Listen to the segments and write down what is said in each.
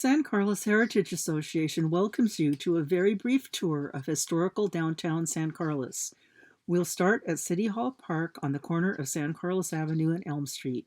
San Carlos Heritage Association welcomes you to a very brief tour of historical downtown San Carlos. We'll start at City Hall Park on the corner of San Carlos Avenue and Elm Street.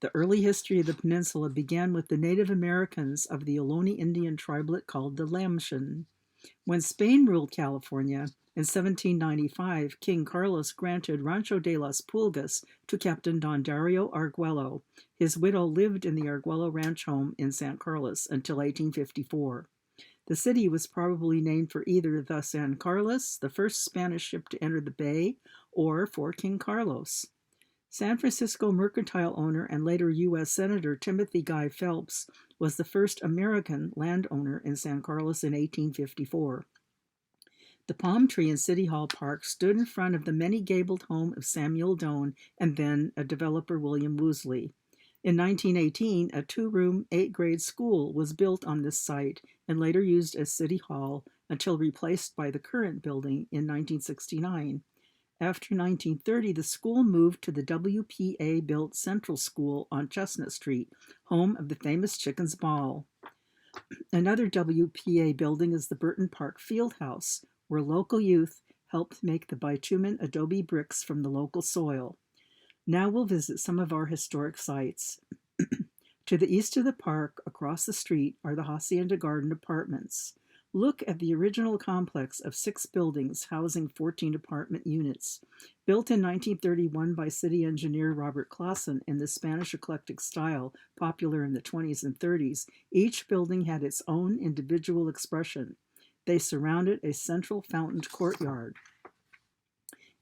The early history of the peninsula began with the Native Americans of the Ohlone Indian tribelet called the Lamshan. When Spain ruled California in 1795, King Carlos granted Rancho de las Pulgas to Captain Don Dario Arguello. His widow lived in the Arguello Ranch home in San Carlos until 1854. The city was probably named for either the San Carlos, the first Spanish ship to enter the bay, or for King Carlos. San Francisco mercantile owner and later U.S. Senator Timothy Guy Phelps was the first American landowner in San Carlos in 1854. The palm tree in City Hall Park stood in front of the many-gabled home of Samuel Doane and then a developer William Woosley. In 1918, a two-room, eight-grade school was built on this site and later used as City Hall until replaced by the current building in 1969. After 1930, the school moved to the WPA-built Central School on Chestnut Street, home of the famous Chicken's Ball. Another WPA building is the Burton Park Fieldhouse, where local youth helped make the bitumen adobe bricks from the local soil. Now we'll visit some of our historic sites. To the east of the park, across the street, are the Hacienda Garden Apartments. Look at the original complex of 6 buildings housing 14 apartment units. Built in 1931 by city engineer Robert Clausen in the Spanish eclectic style popular in the 20s and 30s, each building had its own individual expression. They surrounded a central fountained courtyard.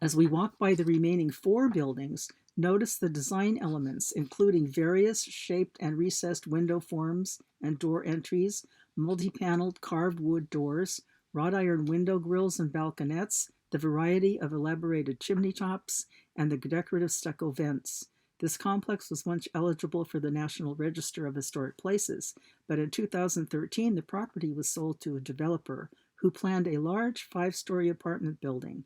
As we walk by the remaining 4 buildings, notice the design elements, including various shaped and recessed window forms and door entries, multi-paneled carved wood doors, wrought iron window grills and balconettes, the variety of elaborated chimney tops, and the decorative stucco vents. This complex was once eligible for the National Register of Historic Places, but in 2013 the property was sold to a developer who planned a large 5-story apartment building.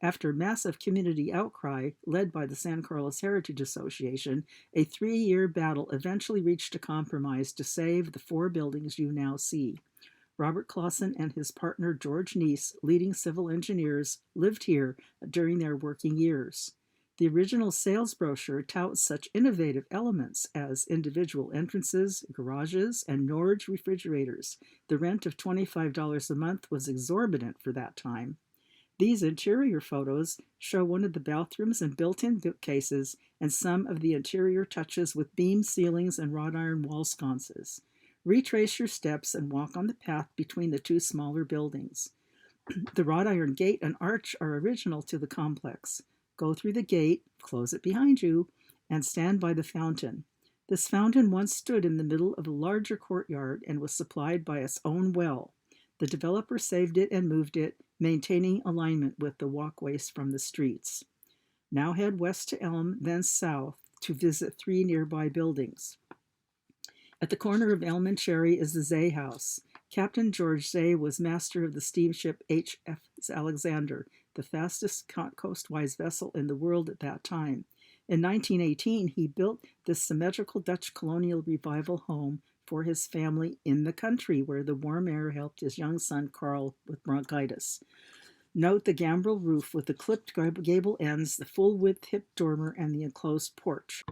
After massive community outcry, led by the San Carlos Heritage Association, a 3-year battle eventually reached a compromise to save the 4 buildings you now see. Robert Clausen and his partner George Neese, leading civil engineers, lived here during their working years. The original sales brochure touts such innovative elements as individual entrances, garages, and Norge refrigerators. The rent of $25 a month was exorbitant for that time. These interior photos show one of the bathrooms and built-in bookcases and some of the interior touches with beam ceilings and wrought iron wall sconces. Retrace your steps and walk on the path between the 2 smaller buildings. The wrought iron gate and arch are original to the complex. Go through the gate, close it behind you, and stand by the fountain. This fountain once stood in the middle of a larger courtyard and was supplied by its own well. The developer saved it and moved it, maintaining alignment with the walkways from the streets. Now head west to Elm, then south to visit 3 nearby buildings. At the corner of Elm and Cherry is the Zay House. Captain George Zay was master of the steamship H.F. Alexander, the fastest coastwise vessel in the world at that time. In 1918, he built this symmetrical Dutch colonial revival home for his family in the country, where the warm air helped his young son Carl with bronchitis. Note the gambrel roof with the clipped gable ends, the full-width hip dormer, and the enclosed porch.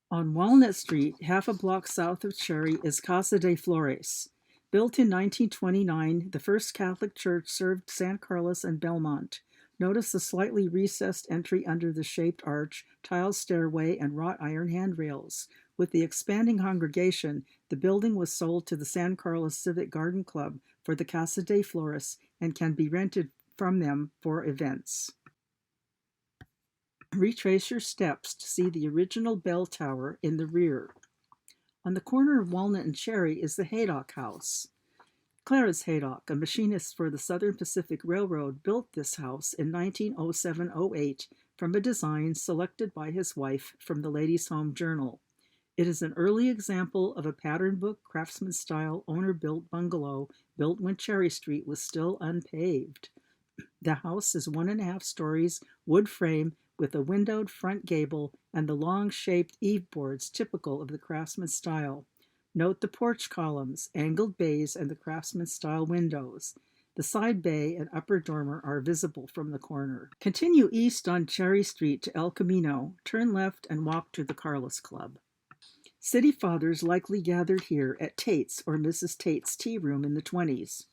On Walnut Street, half a block south of Cherry, is Casa de Flores. Built in 1929, the First Catholic Church served San Carlos and Belmont. Notice the slightly recessed entry under the shaped arch, tiled stairway, and wrought iron handrails. With the expanding congregation, the building was sold to the San Carlos Civic Garden Club for the Casa de Flores and can be rented from them for events. Retrace your steps to see the original bell tower in the rear. On the corner of Walnut and Cherry is the Haydock House. Clarence Haydock, a machinist for the Southern Pacific Railroad, built this house in 1907-08 from a design selected by his wife from the Ladies' Home Journal. It is an early example of a pattern book craftsman-style owner-built bungalow built when Cherry Street was still unpaved. The house is 1.5 stories, wood frame, with a windowed front gable and the long-shaped eave boards typical of the craftsman style. Note the porch columns, angled bays, and the craftsman-style windows. The side bay and upper dormer are visible from the corner. Continue east on Cherry Street to El Camino, turn left and walk to the Carlos Club. City fathers likely gathered here at Tate's or Mrs. Tate's tea room in the 20s.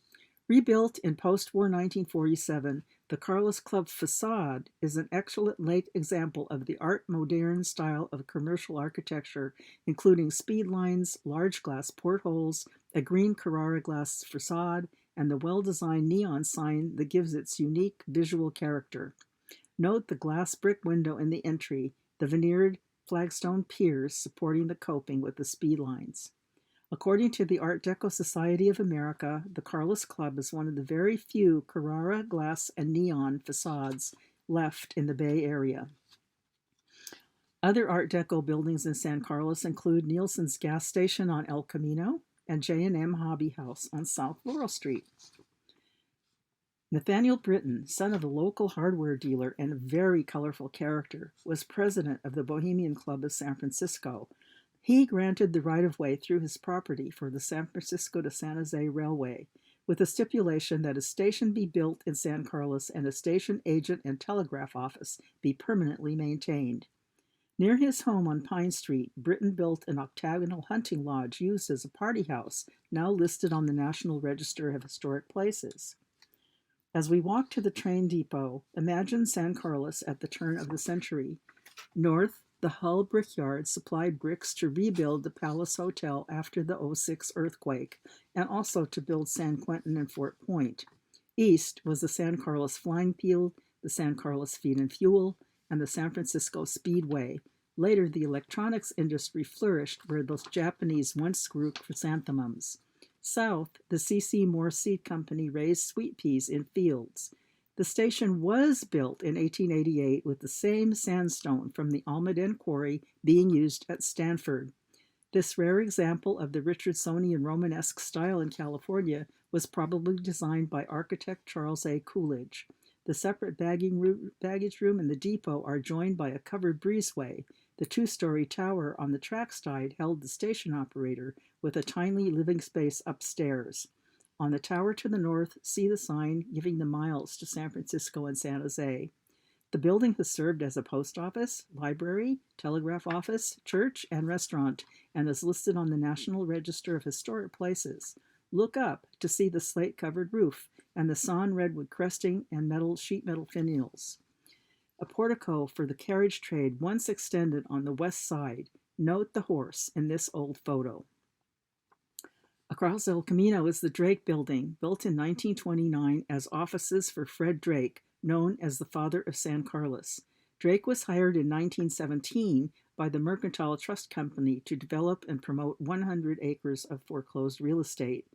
Rebuilt in post-war 1947, the Carlos Club facade is an excellent late example of the Art Moderne style of commercial architecture, including speed lines, large glass portholes, a green Carrara glass facade, and the well-designed neon sign that gives its unique visual character. Note the glass brick window in the entry, the veneered flagstone piers supporting the coping with the speed lines. According to the Art Deco Society of America, the Carlos Club is one of the very few Carrara glass and neon facades left in the Bay Area. Other Art Deco buildings in San Carlos include Nielsen's gas station on El Camino and J&M Hobby House on South Laurel Street. Nathaniel Britton, son of a local hardware dealer and a very colorful character, was president of the Bohemian Club of San Francisco. He granted the right-of-way through his property for the San Francisco to San Jose Railway, with a stipulation that a station be built in San Carlos and a station agent and telegraph office be permanently maintained. Near his home on Pine Street, Britton built an octagonal hunting lodge used as a party house, now listed on the National Register of Historic Places. As we walk to the train depot, imagine San Carlos at the turn of the century. North, the Hull Brickyard supplied bricks to rebuild the Palace Hotel after the '06 earthquake, and also to build San Quentin and Fort Point. East was the San Carlos Flying Field, the San Carlos Feed and Fuel, and the San Francisco Speedway. Later, the electronics industry flourished where those Japanese once grew chrysanthemums. South, the C.C. Moore Seed Company raised sweet peas in fields. The station was built in 1888 with the same sandstone from the Almaden Quarry being used at Stanford. This rare example of the Richardsonian Romanesque style in California was probably designed by architect Charles A. Coolidge. The separate baggage room and the depot are joined by a covered breezeway. The two-story tower on the track side held the station operator with a tiny living space upstairs. On the tower to the north, see the sign giving the miles to San Francisco and San Jose. The building has served as a post office, library, telegraph office, church, and restaurant, and is listed on the National Register of Historic Places. Look up to see the slate-covered roof and the sawn redwood cresting and sheet metal finials. A portico for the carriage trade once extended on the west side. Note the horse in this old photo. Across El Camino is the Drake Building, built in 1929 as offices for Fred Drake, known as the father of San Carlos. Drake was hired in 1917 by the Mercantile Trust Company to develop and promote 100 acres of foreclosed real estate.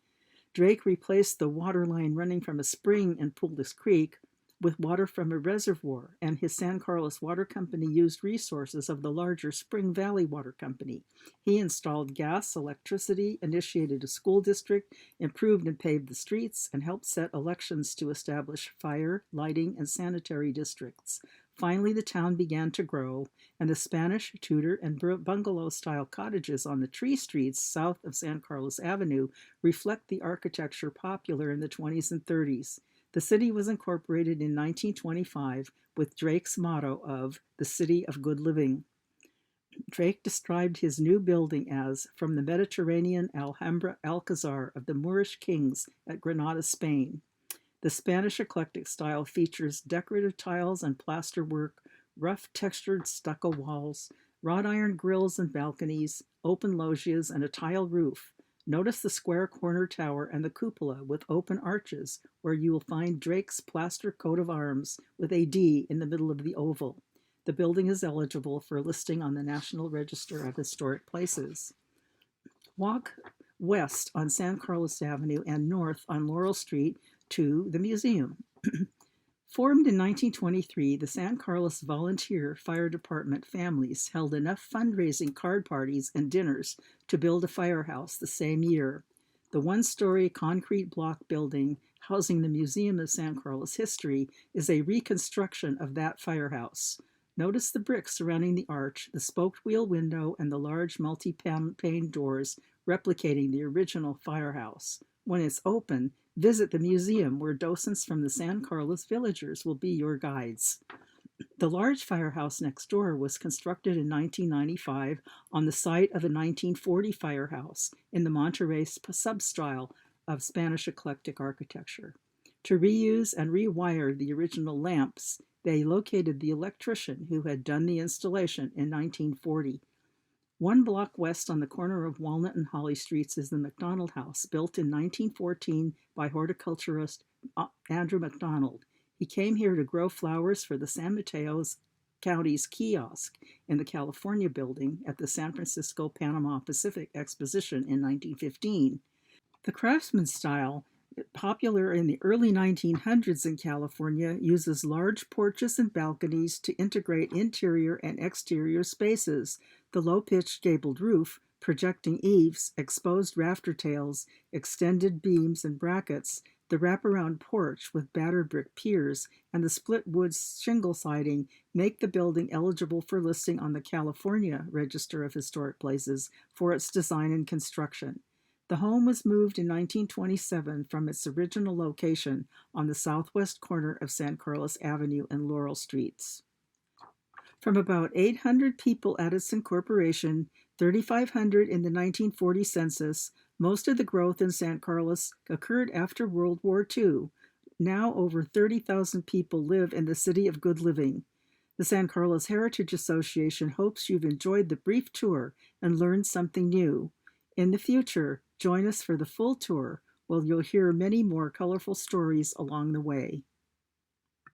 Drake replaced the water line running from a spring in Pullis Creek with water from a reservoir, and his San Carlos Water Company used resources of the larger Spring Valley Water Company. He installed gas, electricity, initiated a school district, improved and paved the streets, and helped set elections to establish fire, lighting, and sanitary districts. Finally, the town began to grow, and the Spanish, Tudor, and bungalow-style cottages on the tree streets south of San Carlos Avenue reflect the architecture popular in the 20s and 30s. The city was incorporated in 1925 with Drake's motto of the City of Good Living. Drake described his new building as from the Mediterranean Alhambra Alcazar of the Moorish kings at Granada, Spain. The Spanish eclectic style features decorative tiles and plasterwork, rough textured stucco walls, wrought iron grills and balconies, open loggias, and a tile roof. Notice the square corner tower and the cupola with open arches, where you will find Drake's plaster coat of arms with a D in the middle of the oval. The building is eligible for listing on the National Register of Historic Places. Walk west on San Carlos Avenue and north on Laurel Street to the museum. Formed in 1923, the San Carlos Volunteer Fire Department families held enough fundraising card parties and dinners to build a firehouse the same year. The one-story concrete block building housing the Museum of San Carlos History is a reconstruction of that firehouse. Notice the bricks surrounding the arch, the spoked wheel window, and the large multi-pane doors replicating the original firehouse. When it's open, visit the museum where docents from the San Carlos villagers will be your guides. The large firehouse next door was constructed in 1995 on the site of a 1940 firehouse in the Monterey substyle of Spanish eclectic architecture. To reuse and rewire the original lamps, they located the electrician who had done the installation in 1940. One block west on the corner of Walnut and Holly Streets is the McDonald House, built in 1914 by horticulturist Andrew McDonald. He came here to grow flowers for the San Mateo County's kiosk in the California building at the San Francisco Panama Pacific Exposition in 1915. The craftsman style, popular in the early 1900s in California, uses large porches and balconies to integrate interior and exterior spaces. The low-pitched gabled roof, projecting eaves, exposed rafter tails, extended beams and brackets, the wraparound porch with battered brick piers, and the split wood shingle siding make the building eligible for listing on the California Register of Historic Places for its design and construction. The home was moved in 1927 from its original location on the southwest corner of San Carlos Avenue and Laurel Streets. From about 800 people at its incorporation, 3,500 in the 1940 census, most of the growth in San Carlos occurred after World War II. Now over 30,000 people live in the city of good living. The San Carlos Heritage Association hopes you've enjoyed the brief tour and learned something new. In the future, join us for the full tour, where you'll hear many more colorful stories along the way.